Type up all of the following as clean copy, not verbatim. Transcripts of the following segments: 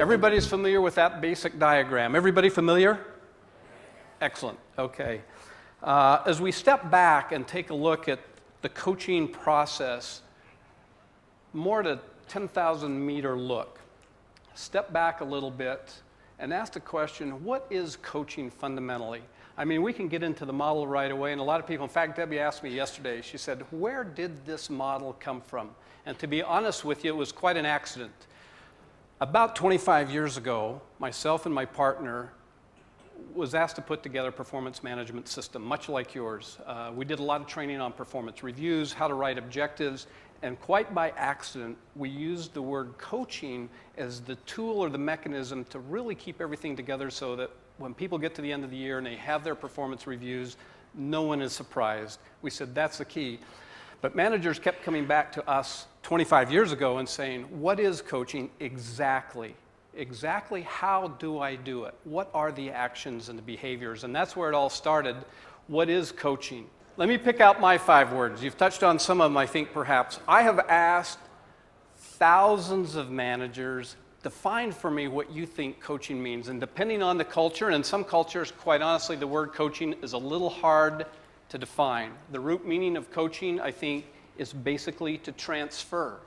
Everybody's familiar with that basic diagram. Everybody familiar? Excellent. Okay. As we step back and take a look at the coaching process, more at a 10,000 meter look, step back a little bit and ask the question, what is coaching fundamentally? I mean, we can get into the model right away, and a lot of people, in fact, Debbie asked me yesterday, she said, where did this model come from? And to be honest with you, it was quite an accident. About 25 years ago, myself and my partner was asked to put together a performance management system, much like yours. We did a lot of training on performance reviews, how to write objectives, and quite by accident, we used the word coaching as the tool or the mechanism to really keep everything together so that when people get to the end of the year and they have their performance reviews, no one is surprised. We said, that's the key. But managers kept coming back to us 25 years ago and saying, what is coaching exactly? Exactly how do I do it? What are the actions and the behaviors? And that's where it all started. What is coaching? Let me pick out my 5 words. You've touched on some of them, I think, perhaps. I have asked thousands of managers, define for me what you think coaching means. And depending on the culture, and in some cultures, quite honestly, the word coaching is a little hard to define. The root meaning of coaching, I think, is basically to transfer,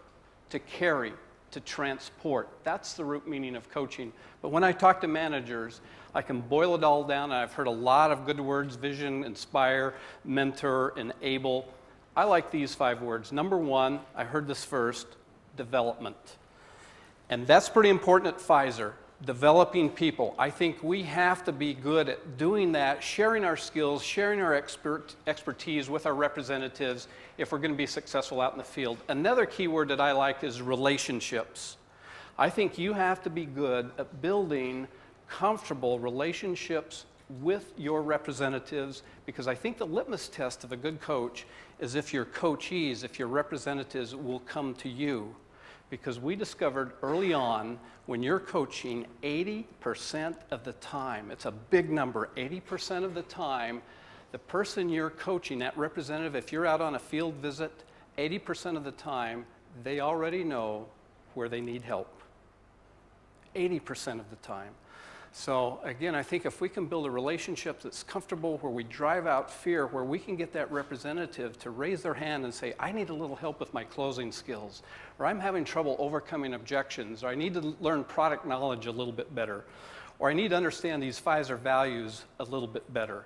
to carry, to transport. That's the root meaning of coaching. But when I talk to managers, I can boil it all down, and I've heard a lot of good words: vision, inspire, mentor, enable. I like these 5 words. Number 1, I heard this first, development. And that's pretty important at Pfizer, developing people. I think we have to be good at doing that, sharing our skills, sharing our expertise with our representatives if we're going to be successful out in the field. Another key word that I like is relationships. I think you have to be good at building comfortable relationships with your representatives, because I think the litmus test of a good coach is if your coachees, if your representatives will come to you. Because we discovered early on, when you're coaching 80% of the time, it's a big number, 80% of the time, the person you're coaching, that representative, if you're out on a field visit, 80% of the time, they already know where they need help. 80% of the time. So again, I think if we can build a relationship that's comfortable, where we drive out fear, where we can get that representative to raise their hand and say, I need a little help with my closing skills, or I'm having trouble overcoming objections, or I need to learn product knowledge a little bit better, or I need to understand these Pfizer values a little bit better.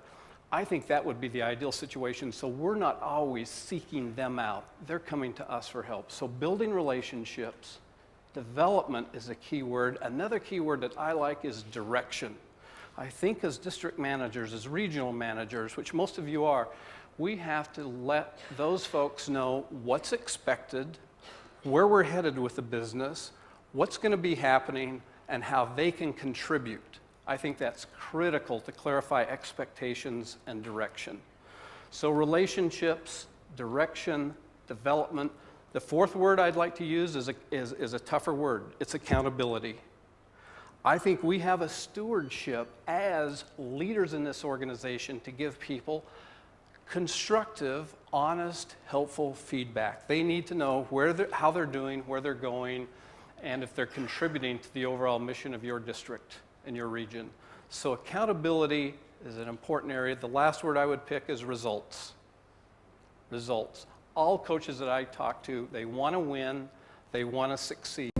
I think that would be the ideal situation, so we're not always seeking them out. They're coming to us for help. So building relationships, development is a key word. Another key word that I like is direction. I think as district managers, as regional managers, which most of you are, we have to let those folks know what's expected, where we're headed with the business, what's going to be happening, and how they can contribute. I think that's critical to clarify expectations and direction. So relationships, direction, development. The 4th word I'd like to use is a tougher word. It's accountability. I think we have a stewardship as leaders in this organization to give people constructive, honest, helpful feedback. They need to know how they're doing, where they're going, and if they're contributing to the overall mission of your district and your region. So accountability is an important area. The last word I would pick is results. Results. All coaches that I talk to, they want to win, they want to succeed.